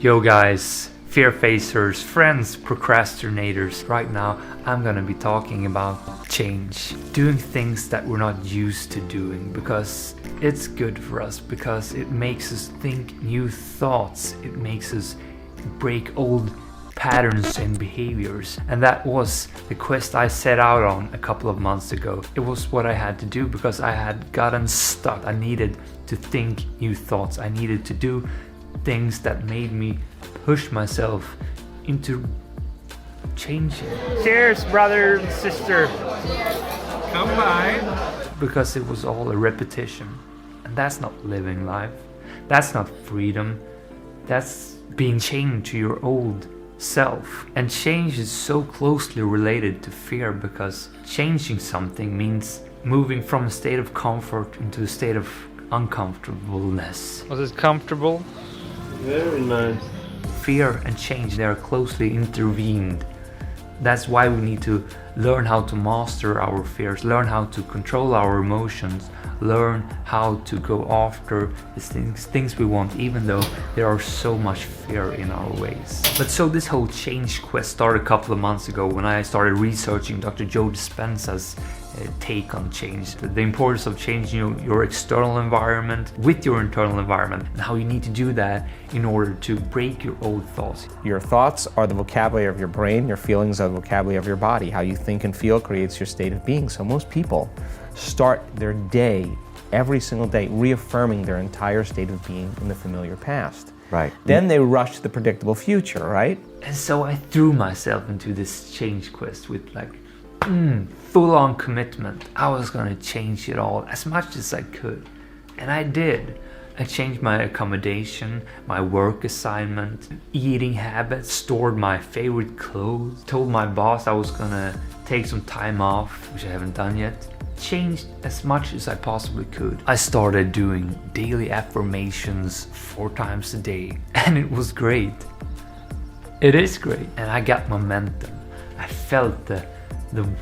Yo guys, fear facers, friends, procrastinators. Right now I'm gonna be talking about change. Doing things that we're not used to doing because it's good for us, because it makes us think new thoughts. It makes us break old patterns and behaviors. And that was the quest I set out on a couple of months ago. It was what I had to do because I had gotten stuck. I needed to think new thoughts. I needed to do things that made me push myself into changing. Cheers, brother and sister. Come by. Because it was all a repetition. And that's not living life. That's not freedom. That's being chained to your old self. And change is so closely related to fear, because changing something means moving from a state of comfort into a state of uncomfortableness. Was it comfortable? Very nice. Fear and change, they are closely intervened. That's why we need to learn how to master our fears, learn how to control our emotions, learn how to go after the things we want, even though there are so much fear in our ways. But so this whole change quest started a couple of months ago when I started researching Dr. JOE Dispenza's take on change, the importance of changing your external environment with your internal environment, and how you need to do that in order to break your old thoughts. Your thoughts are the vocabulary of your brain, your feelings are the vocabulary of your body. How you think and feel creates your state of being. So most people start their day, every single day, reaffirming their entire state of being in the familiar past. Right. Then they rush to the predictable future, right? And so I threw myself into this change quest with full-on commitment. I was gonna change it all as much as I could. And I did. I changed my accommodation, my work assignment, eating habits, stored my favorite clothes, told my boss I was gonna take some time off, which I haven't done yet. Changed as much as I possibly could. I started doing daily affirmations 4 times a day, and it was great. It is great. And I got momentum. I felt the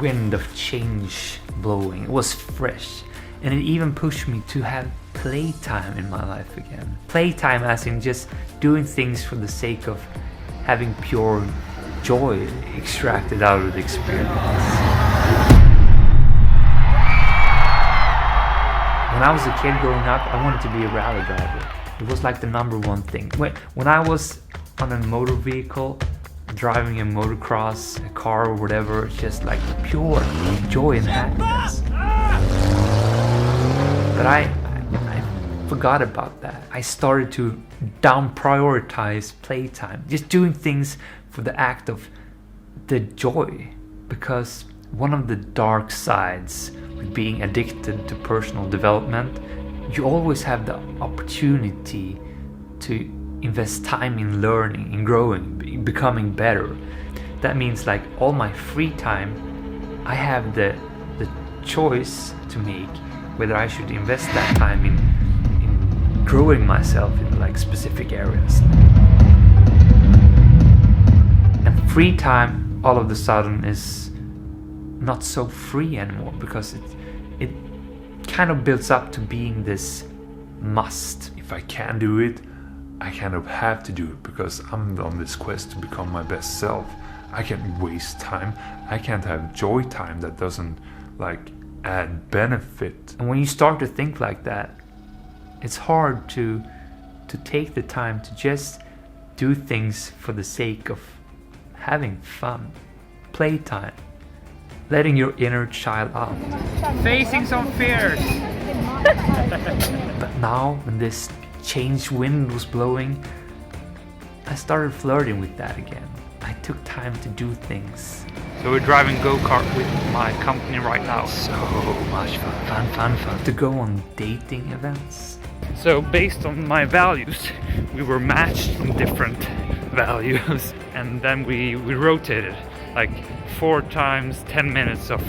wind of change blowing. It was fresh, and it even pushed me to have playtime in my life again. Playtime as in just doing things for the sake of having pure joy extracted out of the experience. When I was a kid growing up, I wanted to be a rally driver. It was like the #1 thing. When I was on a motor vehicle, driving a motocross, a car or whatever, it's just like pure joy and happiness. But I forgot about that. I started to down-prioritize playtime, just doing things for the act of the joy. Because one of the dark sides with being addicted to personal development, you always have the opportunity to invest time in learning, in growing, becoming better. That means like all my free time, I have the choice to make whether I should invest that time in growing myself in like specific areas. And free time all of a sudden is not so free anymore, because it kind of builds up to being this must. If I can do it, I kind of have to do it because I'm on this quest to become my best self. I can't waste time. I can't have joy time that doesn't like add benefit. And when you start to think like that, it's hard to take the time to just do things for the sake of having fun, playtime, letting your inner child out. Facing some fears. But now, when this change wind was blowing, I started flirting with that again. I took time to do things. So we're driving go-kart with my company right now. So much fun. To go on dating events. So based on my values, we were matched in different values, and then we rotated like 4 times 10 minutes of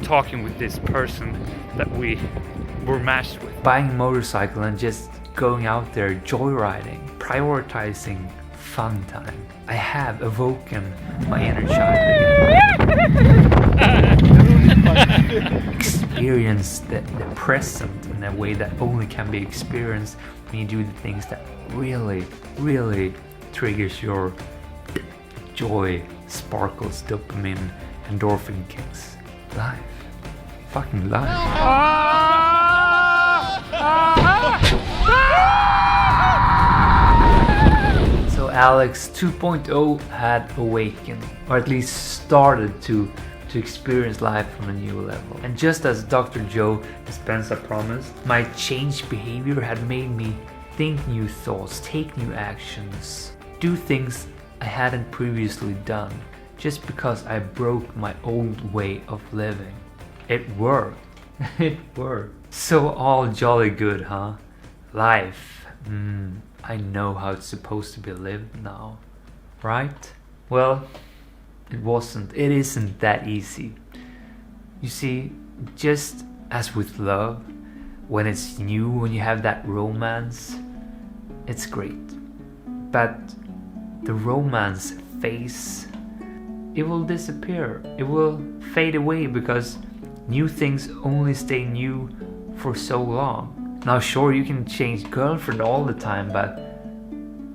talking with this person that we were matched with. Buying a motorcycle and just going out there joyriding, prioritizing fun time. I have awoken my inner child again. Experience the present in a way that only can be experienced when you do the things that really triggers your joy, sparkles, dopamine, endorphin kicks. Life. Fucking life. So Alex 2.0 had awakened, or at least started to experience life from a new level. And just as Dr. Joe Dispenza promised, my changed behavior had made me think new thoughts, take new actions, do things I hadn't previously done, just because I broke my old way of living. It worked. It worked. So all jolly good, huh? Life. I know how it's supposed to be lived now. Right? Well, it isn't that easy. You see, just as with love, when it's new, when you have that romance, it's great. But the romance phase, it will disappear. It will fade away because new things only stay new for so long. Now sure, you can change girlfriend all the time, but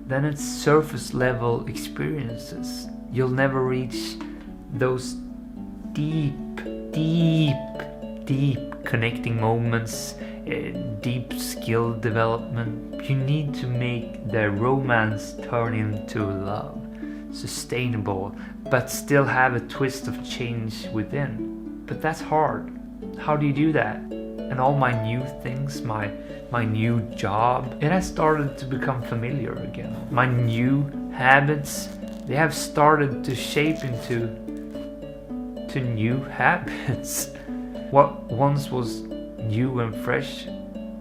then it's surface level experiences. You'll never reach those deep connecting moments, deep skill development. You need to make the romance turn into love, sustainable, but still have a twist of change within. But that's hard. How do you do that? And all my new things, my new job, it has started to become familiar again. My new habits, they have started to shape into new habits. What once was new and fresh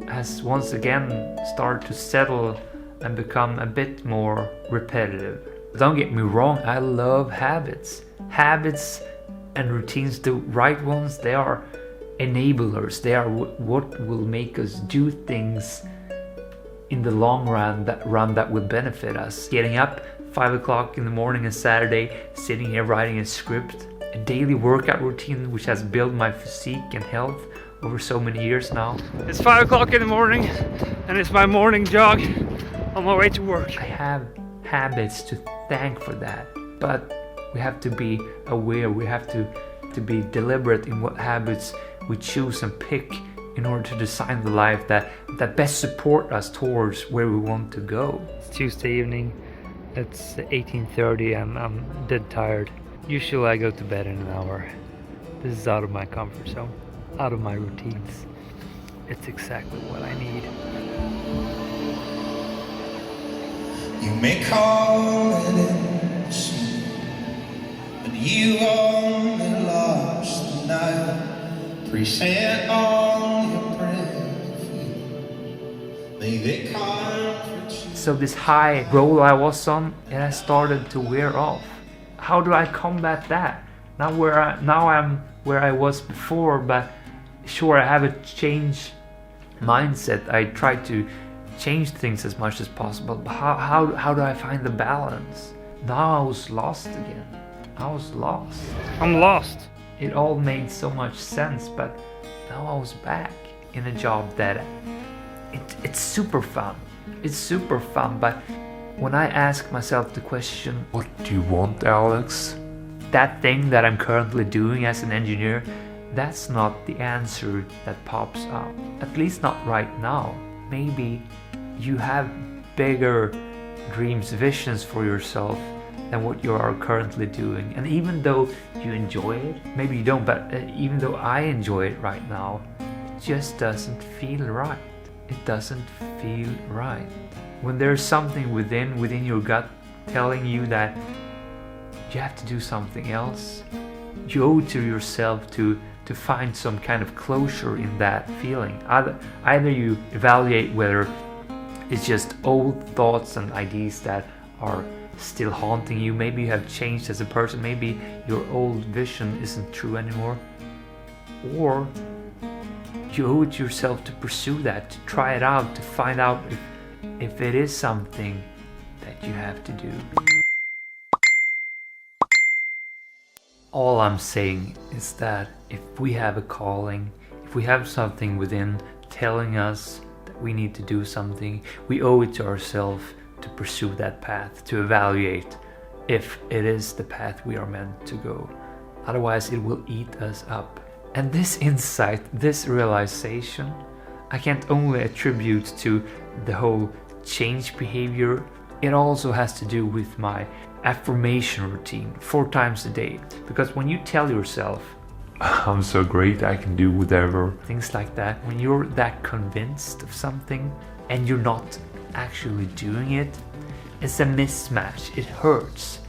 has once again started to settle and become a bit more repetitive. Don't get me wrong, I love habits. Habits and routines, the right ones, they are enablers. They are what will make us do things in the long run that will benefit us. Getting up 5 o'clock in the morning on Saturday, sitting here writing a script, a daily workout routine which has built my physique and health over so many years now. It's 5 o'clock in the morning and it's my morning jog on my way to work. I have habits to thank for that, but we have to be aware. We have to be deliberate in what habits we choose and pick in order to design the life that best support us towards where we want to go. It's Tuesday evening, it's 18:30 and I'm dead tired. Usually I go to bed in an hour. This is out of my comfort zone, out of my routines. It's exactly what I need. You may call it innocent, but you only lost the night. Present all your prayers, may they comfort you. So this high roll I was on, it has started to wear off. How do I combat that? Now I'm where I was before, but sure, I have a change mindset. I try to change things as much as possible, but how do I find the balance? Now I was lost again. I was lost. I'm lost. It all made so much sense, but now I was back in a job that it's super fun. It's super fun, but when I ask myself the question, What do you want, Alex? that thing that I'm currently doing as an engineer, that's not the answer that pops up. At least not right now. Maybe you have bigger dreams, visions for yourself than what you are currently doing. And even though you enjoy it, maybe you don't, but even though I enjoy it right now, it just doesn't feel right. It doesn't feel right. When there's something within your gut telling you that you have to do something else, you owe it to yourself to find some kind of closure in that feeling. Either you evaluate whether it's just old thoughts and ideas that are still haunting you. Maybe you have changed as a person. Maybe your old vision isn't true anymore. Or you owe it to yourself to pursue that, to try it out, to find out if it is something that you have to do. All I'm saying is that if we have a calling, if we have something within telling us that we need to do something, we owe it to ourselves to pursue that path, to evaluate if it is the path we are meant to go. Otherwise, it will eat us up. And this insight, this realization, I can't only attribute to the whole change behavior, it also has to do with my affirmation routine 4 times a day. Because when you tell yourself, I'm so great, I can do whatever. things like that, when you're that convinced of something and you're not actually doing it, it's a mismatch. It hurts.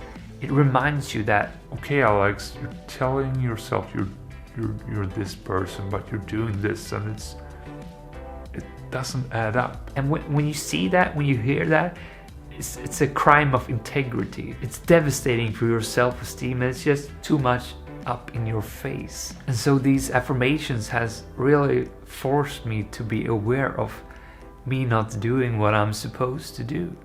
It reminds you that, Okay, Alex, you're telling yourself you're this person, but you're doing this, and it doesn't add up. and when you see that, when you hear that, it's a crime of integrity. It's devastating for your self-esteem, and it's just too much up in your face. And so these affirmations has really forced me to be aware of me not doing what I'm supposed to do.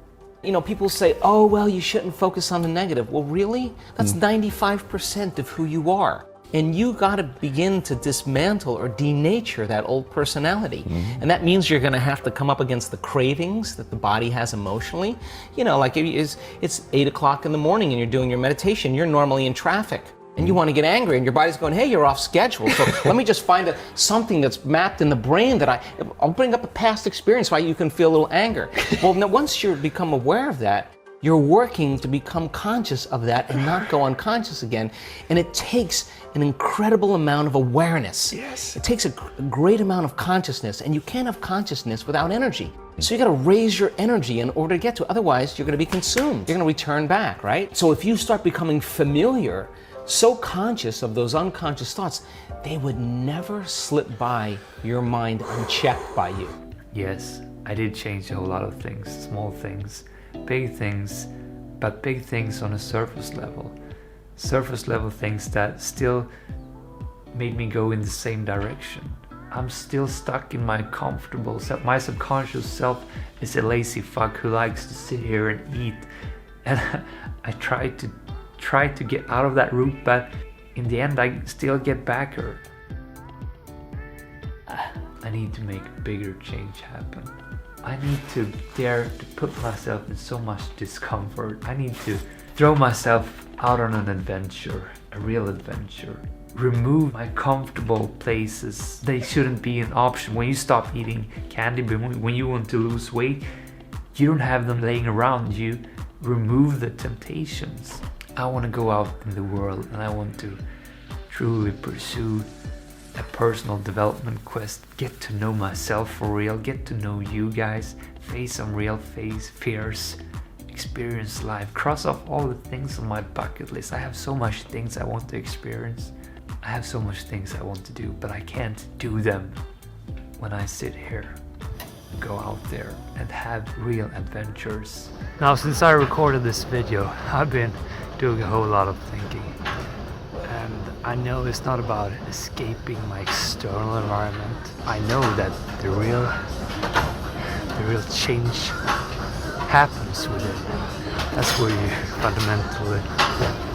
You know, people say, oh, well, you shouldn't focus on the negative. Well, really? That's 95% of who you are. And you got to begin to dismantle or denature that old personality. And that means you're going to have to come up against the cravings that the body has emotionally. You know, like it's 8 o'clock in the morning and you're doing your meditation, you're normally in traffic. And you want to get angry, and your body's going, hey, you're off schedule. So let me just find something that's mapped in the brain that I'll bring up a past experience why you can feel a little anger. Well, now once you become aware of that, you're working to become conscious of that and not go unconscious again. And it takes an incredible amount of awareness. Yes. It takes a great amount of consciousness, and you can't have consciousness without energy. So you got to raise your energy in order to get to it. Otherwise, you're going to be consumed. You're going to return back, right? So if you start becoming familiar, so conscious of those unconscious thoughts, they would never slip by your mind unchecked by you. Yes, I did change a whole lot of things, small things, big things, but big things on a surface level. Surface level things that still made me go in the same direction. I'm still stuck in my comfortable self. My subconscious self is a lazy fuck who likes to sit here and eat. And I try to get out of that route, but in the end I still get back her. I need to make a bigger change happen. I need to dare to put myself in so much discomfort. I need to throw myself out on an adventure, a real adventure. Remove my comfortable places. They shouldn't be an option. When you stop eating candy, when you want to lose weight, you don't have them laying around. You remove the temptations. I want to go out in the world, and I want to truly pursue a personal development quest, get to know myself for real, get to know you guys, face some real fears, experience life, cross off all the things on my bucket list. I have so much things I want to experience. I have so much things I want to do, but I can't do them when I sit here, go out there and have real adventures. Now, since I recorded this video, I've been doing a whole lot of thinking, and I know it's not about escaping my external environment. I know that the real change happens within. That's where you fundamentally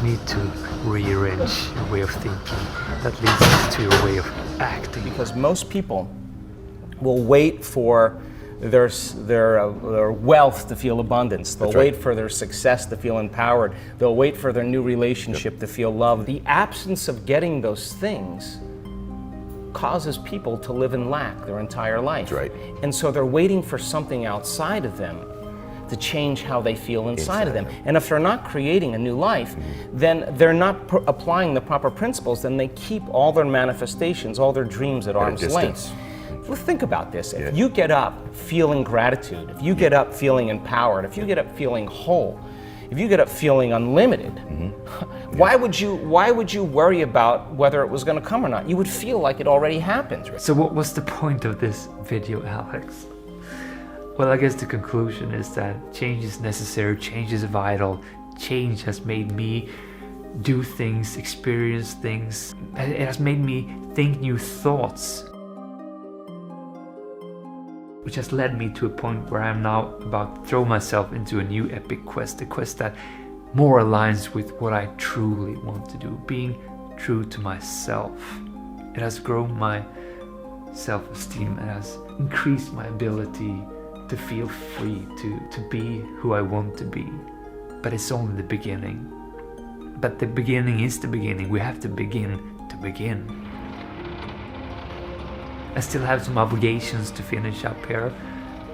need to rearrange your way of thinking. That leads to your way of acting. Because most people will wait for their wealth to feel abundance. They'll wait for their success to feel empowered. They'll wait for their new relationship to feel loved. The absence of getting those things causes people to live in lack their entire life. That's right. And so they're waiting for something outside of them to change how they feel inside of them. And if they're not creating a new life, then they're not applying the proper principles, then they keep all their manifestations, all their dreams at arm's length. Well, think about this. If you get up feeling gratitude, if you get up feeling empowered, if you get up feeling whole, if you get up feeling unlimited, why would you worry about whether it was going to come or not? You would feel like it already happened. So what was the point of this video, Alex? Well, I guess the conclusion is that change is necessary, change is vital. Change has made me do things, experience things. It has made me think new thoughts, which has led me to a point where I'm now about to throw myself into a new epic quest, a quest that more aligns with what I truly want to do, being true to myself. It has grown my self-esteem, it has increased my ability to feel free, to be who I want to be. But it's only the beginning. But the beginning is the beginning. We have to begin to begin. I still have some obligations to finish up here,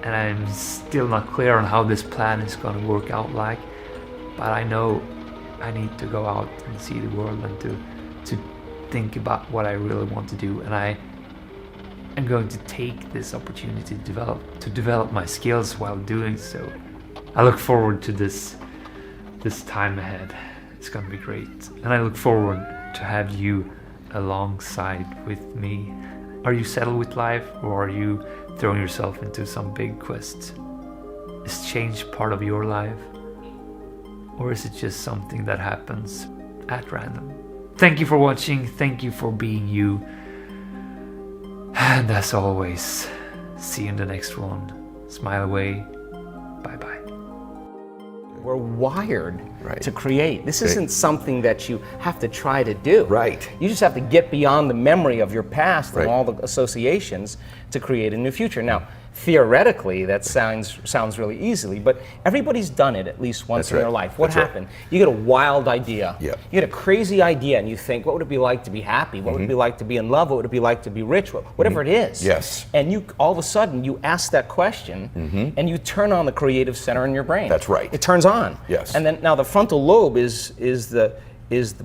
and I'm still not clear on how this plan is going to work out like, but I know I need to go out and see the world and to think about what I really want to do, and I am going to take this opportunity to develop my skills while doing so. I look forward to this time ahead. It's going to be great, and I look forward to have you alongside with me. Are you settled with life, or are you throwing yourself into some big quest? Is change part of your life, or is it just something that happens at random? Thank you for watching, thank you for being you, and as always, see you in the next one. Smile away, bye-bye. We're wired Right. to create. This Okay. isn't something that you have to try to do. Right. You just have to get beyond the memory of your past Right. and all the associations to create a new future. Now, theoretically, that sounds really easily, but everybody's done it at least once That's in their right. life. What That's right. happened? You get a wild idea. Yep. You get a crazy idea, and you think, what would it be like to be happy? What would it be like to be in love? What would it be like to be rich? Whatever it is. Yes. And you all of a sudden you ask that question, and you turn on the creative center in your brain. That's right. It turns on. Yes. And then now the frontal lobe is the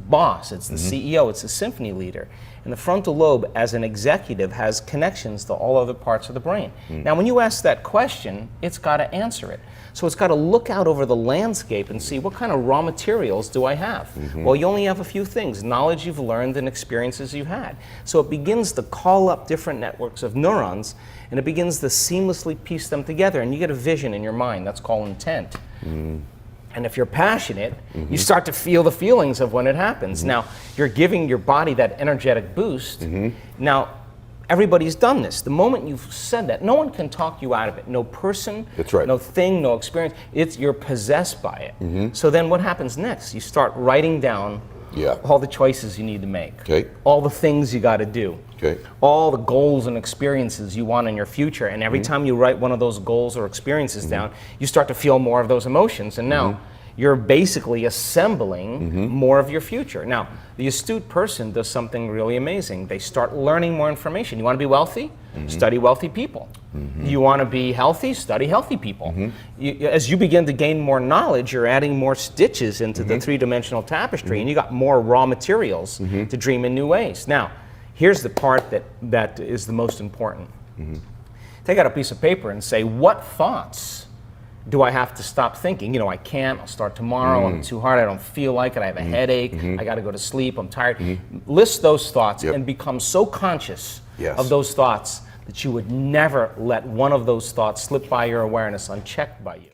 boss. It's the CEO. It's the symphony leader. And the frontal lobe, as an executive, has connections to all other parts of the brain. Now, when you ask that question, it's got to answer it. So it's got to look out over the landscape and see, what kind of raw materials do I have? Well, you only have a few things: knowledge you've learned and experiences you've had. So it begins to call up different networks of neurons, and it begins to seamlessly piece them together, and you get a vision in your mind. That's called intent. And if you're passionate, you start to feel the feelings of when it happens. Now, you're giving your body that energetic boost. Now, everybody's done this. The moment you've said that, no one can talk you out of it. No person, That's right. no thing, no experience. You're possessed by it. So then what happens next? You start writing down Yeah. all the choices you need to make. Okay. All the things you got to do. Okay. All the goals and experiences you want in your future. And every time you write one of those goals or experiences down, you start to feel more of those emotions. And now you're basically assembling more of your future. Now, the astute person does something really amazing. They start learning more information. You want to be wealthy? Study wealthy people. You want to be healthy? Study healthy people. As you begin to gain more knowledge, you're adding more stitches into the three-dimensional tapestry, and you got more raw materials to dream in new ways. Now, here's the part that is the most important. Take out a piece of paper and say, what thoughts do I have to stop thinking? You know, I can't, I'll start tomorrow, I'm too hard, I don't feel like it, I have a headache, I got to go to sleep, I'm tired. List those thoughts and become so conscious of those thoughts that you would never let one of those thoughts slip by your awareness unchecked by you.